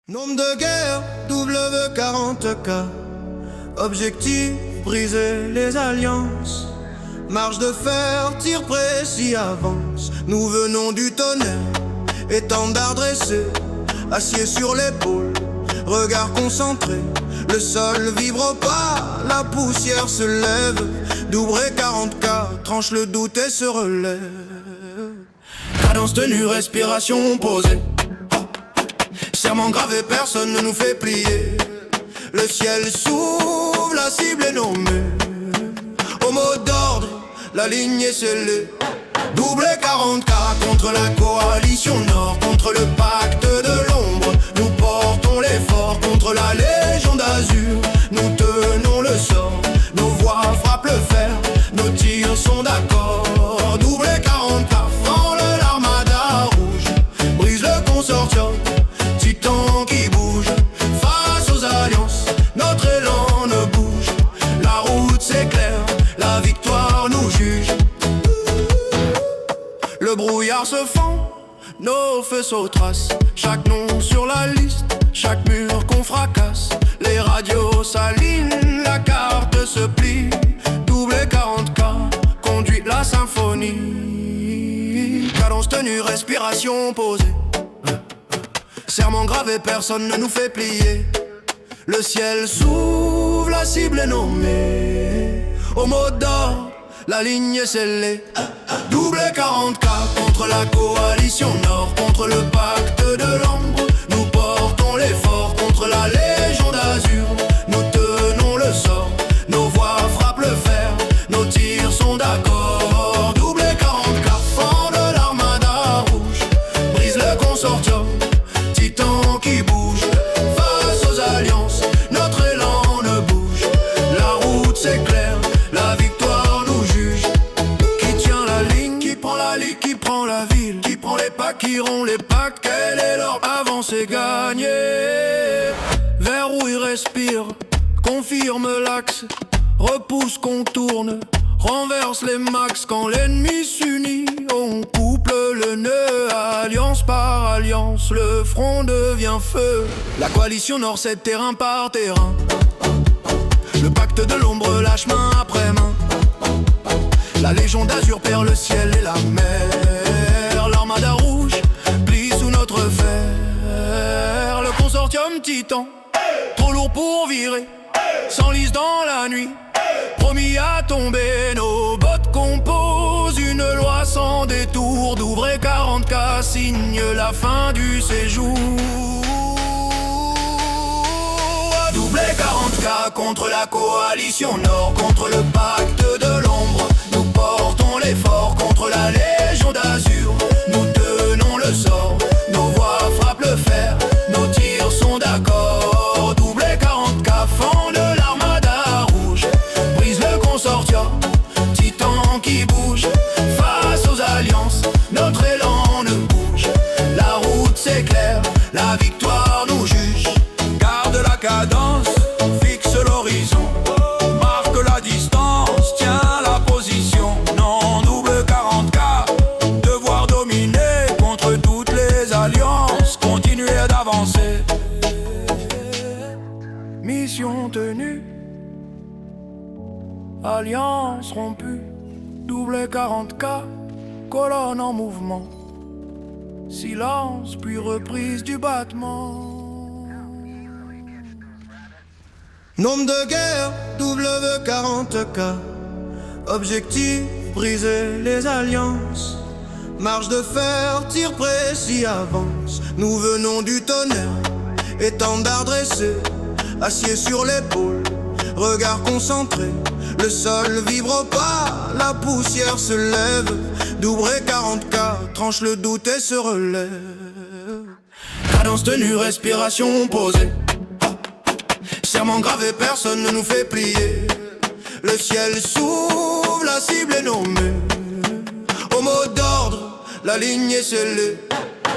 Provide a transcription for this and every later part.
Nombre de guerres, W40K. Objectif, briser les alliances. Marche de fer, tir précis, avance. Nous venons du tonnerre, étendard dressé, acier sur l'épaule, regard concentré. Le sol vibre pas, la poussière se lève. Doubré 40K, tranche le doute et se relève. Cadence tenue, respiration posée. Serment gravé, personne ne nous fait plier. Le ciel s'ouvre, la cible est nommée. Au mot d'ordre, la ligne est scellée. Doublé 40K contre la coalition Nord, contre le pacte de l'ombre. Nous portons l'effort contre la Légion d'Azur. Nous tenons le sort, nos voix frappent le fer, nos tirs sont d'accord. Doublé 40K, frôle l'armada rouge, brise le consortium, titan qui bouge. Face aux alliances, notre élan ne bouge. La route s'éclaire, la victoire nous juge. Le brouillard se fend, nos faisceaux tracent chaque nom sur la liste, chaque mur qu'on fracasse. Les radios s'alignent, la carte se plie. Doublé 40K, conduit la symphonie. Cadence tenue, respiration posée. Serment gravé, personne ne nous fait plier. Le ciel s'ouvre, la cible est nommée. Au mot d'ordre, la ligne est scellée. Doublé 40K contre la coalition Nord, contre le pacte de l'ombre. Nous portons l'effort contre la Légion d'Azur. Nous tenons le sort, nos voix frappent le fer, nos tirs sont d'accord. Doublé 40K, fend de l'armada rouge, brise le consortium, titan qui bouge. Face aux alliances, notre élan ne bouge. La route s'éclaire, la victoire nous juge. Qui tient la ligne, qui prend la ligne, qui prend la ville, qui prend les packs, qui rompt les packs. Quel est leur avancée gagnée? Vers où il respire, confirme l'axe, repousse, contourne, renverse les max. Quand l'ennemi s'unit, on couple le nœud. Alliance par alliance, le front devient feu. La coalition Nord cède terrain par terrain. Le pacte de l'ombre lâche main après main. La Légion d'Azur perd le ciel et la mer. L'armada rouge plie sous notre fer. Le consortium titan, trop lourd pour virer, s'enlise dans la nuit, promis à tomber. Nos bottes composent une loi sans détour. Douvré 40K signe la fin du séjour. Doublé 40K contre la coalition Nord, contre le pacte de l'ombre. Nous portons l'effort contre la Légion d'Azur. Nous tenons le sort, nos voix frappent le fer, nos tirs sont d'accord. Doublé 40K, fend de l'armada rouge, brise le consortium, titan qui bouge. Face aux alliances, notre élan ne bouge. La route s'éclaire, la victoire nous juge. Garde la cadence, fixe l'horizon, marque la distance, tiens la position. Non, double 40K, devoir dominer contre toutes les alliances, continuer d'avancer. Mission tenue, alliance rompue. Double 40K, colonne en mouvement, silence puis reprise du battement. Nombre de guerres, W40K. Objectif, briser les alliances. Marche de fer, tir précis, avance. Nous venons du tonnerre, étendard dressé, acier sur l'épaule, regard concentré. Le sol vibre pas, la poussière se lève. Doubré 40K, tranche le doute et se relève. Cadence tenue, respiration posée. Serment gravé, personne ne nous fait plier. Le ciel s'ouvre, la cible est nommée. Au mot d'ordre, la ligne est scellée.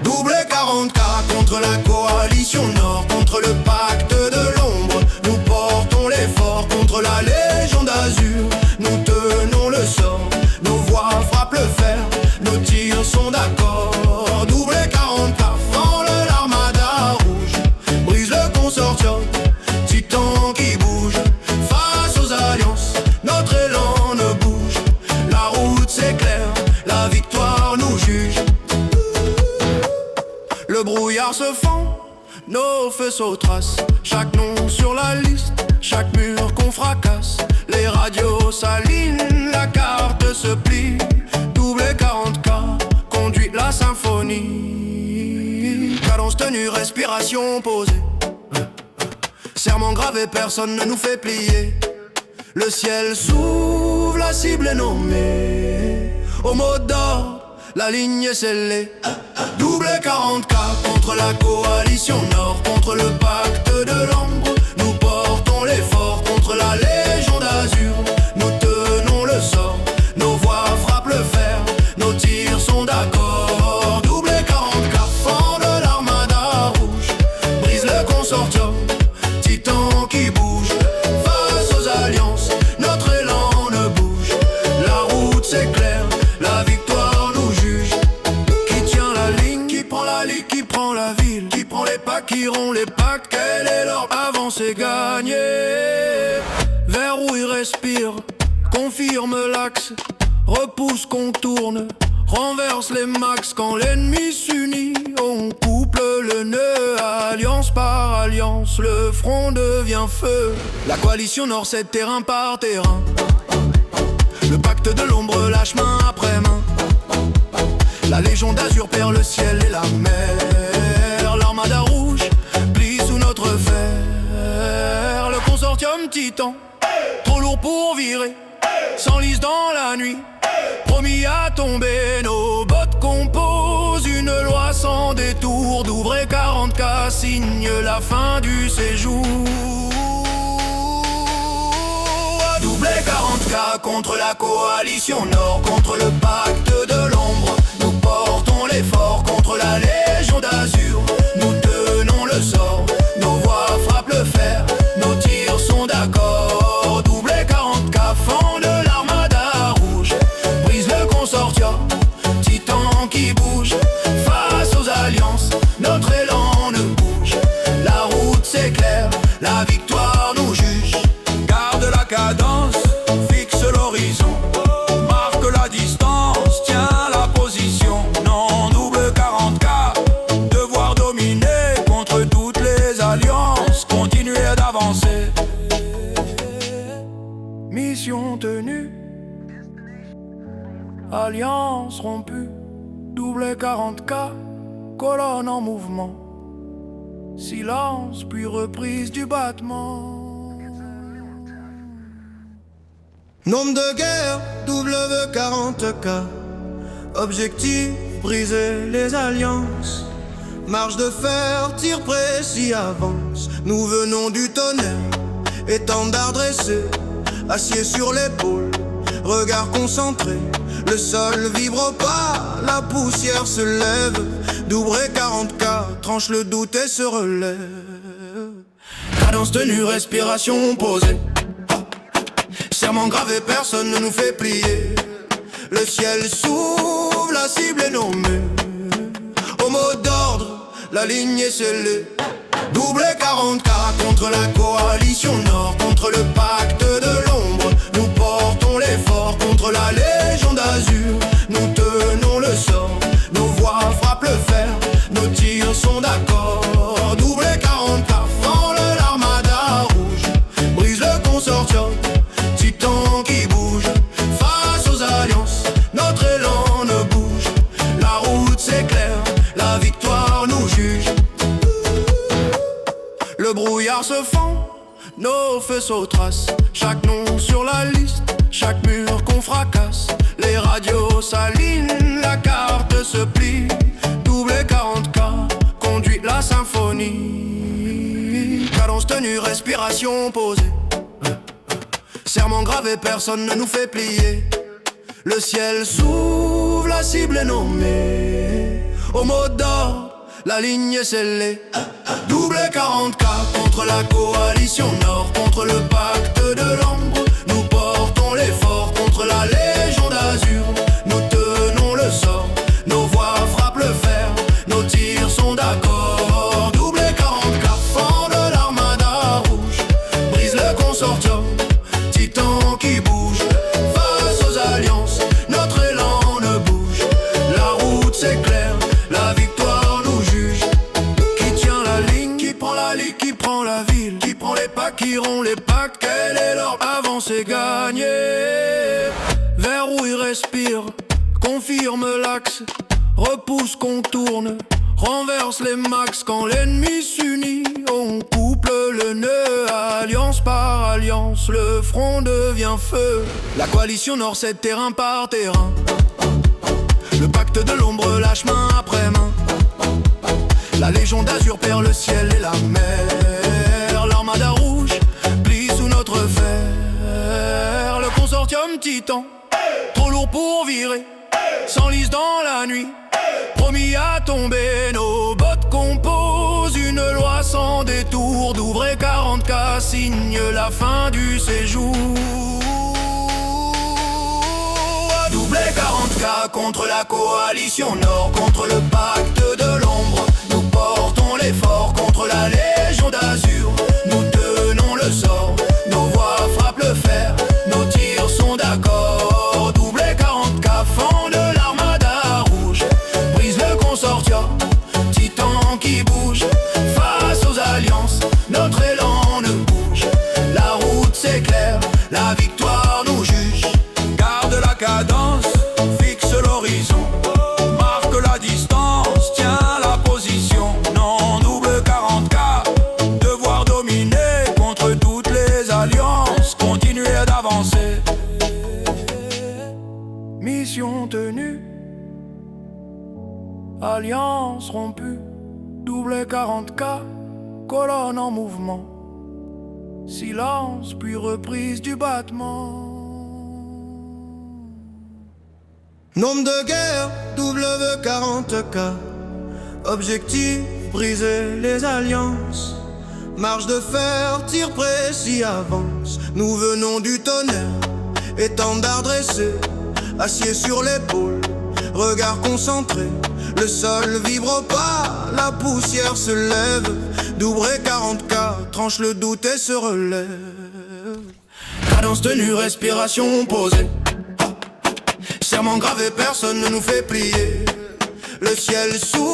Doublé 40K contre la coalition Nord, contre le pacte de l'ombre. Nous portons l'effort contre la Légion d'Azur. Nous tenons le sort, nos voix frappent le fer, nos tirs sont d'accord. Doublé 40K, frôle l'armada rouge, brouillard se fend, nos faisceaux tracent chaque nom sur la liste, chaque mur qu'on fracasse. Les radios s'alignent, la carte se plie. Double 40K conduit la symphonie. Cadence tenue, respiration posée. Serment gravé, personne ne nous fait plier. Le ciel s'ouvre, la cible est nommée. Au mot d'ordre, la ligne est scellée. Double 40K contre la coalition Nord, contre le pacte de l'ombre. Nous portons l'effort contre la Légion d'Azur. Nous tenons le sort, nos voix frappent le fer, nos tirs sont d'accord. Double 40K, fend de l'armada rouge, brise le consortium, titan qui bouge. Face aux alliances, notre élan ne bouge. La route s'éclaire, la victoire nous juge. Qui tient la ligne, qui prend la ligne, qui prend la ville, qui prend les packs, qui rompt les packs. Quel est leur avancée gagnée? Vers où il respire, confirme l'axe, repousse, contourne, renverse les max. Quand l'ennemi s'unit, on couple le nœud. Alliance par alliance, le front devient feu. La coalition Nord cède terrain par terrain. Le pacte de l'ombre lâche main après main. La Légion d'Azur perd le ciel et la mer. L'armada rouge plie sous notre fer. Le consortium titan, trop lourd pour virer, s'enlise dans la nuit, promis à tomber. Nos bottes composent une loi sans détour. Douvray 40K signe la fin du séjour. Double 40K contre la coalition Nord, contre le pacte de l'ombre. Nous portons l'effort contre la Légion d'Azur. Nous tenons le sort, nos voix frappent le fer, nos tirs sont d'accord. Double 40K, fend de l'armada rouge, brise le consortium, titan qui bouge. Face aux alliances, notre élan ne bouge. La route s'éclaire, la victoire nous juge. Garde la cadence, fixe l'horizon, marque la distance, tiens la position. Non, double 40K, devoir dominer contre toutes les alliances, continuer d'avancer. Mission tenue, alliance rompue. Double 40K, colonne en mouvement. Silence puis reprise du battement. Nombre de guerre, W40K. Objectif, briser les alliances. Marche de fer, tir précis, avance. Nous venons du tonnerre, étendard dressé, acier sur l'épaule, regard concentré. Le sol vibre pas, la poussière se lève. Douvré 40K, tranche le doute et se relève. Cadence tenue, respiration posée. Serment gravé, personne ne nous fait plier. Le ciel s'ouvre, la cible est nommée. Au mot d'ordre, la ligne est scellée. Double 40K contre la coalition Nord, contre le pacte de l'ombre. Nous portons l'effort contre la Légion d'Azur. Nous tenons le sort, nos voix frappent le fer, nos tirs sont d'accord. Double 40K, fend de l'armada rouge, brise le consortium, titan qui bouge. Face aux alliances, notre élan ne bouge. La route s'éclaire, la victoire nous juge. Le brouillard se fend, nos faisceaux tracent chaque nom sur la liste, chaque mur qu'on fracasse. Les radios s'alignent, la carte se plie. Double 40K conduit la symphonie. Cadence tenue, respiration posée. Serment gravé, personne ne nous fait plier. Le ciel s'ouvre, la cible est nommée. Au mot d'ordre, la ligne est scellée. Double 40K contre la coalition Nord, contre le pacte de l'ombre. Nous portons l'effort contre la Légion d'Azur. Nous tenons le sort, nos voix frappent le fer, nos tirs sont d'accord. Double 40K, fend de l'armada rouge, brise le consortium, titan qui bouge. Face aux alliances, notre élan ne bouge. La route s'éclaire, la victoire nous juge. c'est gagné. Verrouille, respire, confirme l'axe, repousse, contourne, renverse les max. Quand l'ennemi s'unit, on couple le nœud. Alliance par alliance, le front devient feu. La coalition nord cède terrain par terrain. Le pacte de l'ombre lâche main après main. La légion d'azur perd le ciel et la mer. L'armada rouge plie sous notre fer. Le consortium titan, trop lourd pour virer, s'enlise dans la nuit, promis à tomber. Nos bottes composent une loi sans détour. Douvres 40K signe la fin du séjour. Doublé 40K contre la coalition nord, contre le pacte de l'ombre. Nous portons l'effort contre la légion d'azur. Nous tenons le sort, nos voix frappent le fer, nos tirs sont d'accord. Doublé 40K, fend de l'armada rouge, brise le consortium, titan qui bouge. Face aux alliances, notre élan ne bouge. La route s'éclaire, la victoire nous juge. Garde la cadence, fixe l'horizon, marque la distance, tiens la position. Non, double 40K, devoir dominer contre toutes les alliances, continuer d'avancer. Mission tenue, alliance rompue, double 40K, colonne en mouvement. Silence puis reprise du battement. Nombre de guerre, W40K. Objectif, briser les alliances. Marche de fer, tir précis, avance. Nous venons du tonnerre, étendard dressé, acier sur l'épaule, regard concentré. Le sol vibre pas, la poussière se lève. Doubré 40K, tranche le doute et se relève. Cadence tenue, respiration posée, serment gravé, personne ne nous fait plier. Le ciel s'ouvre.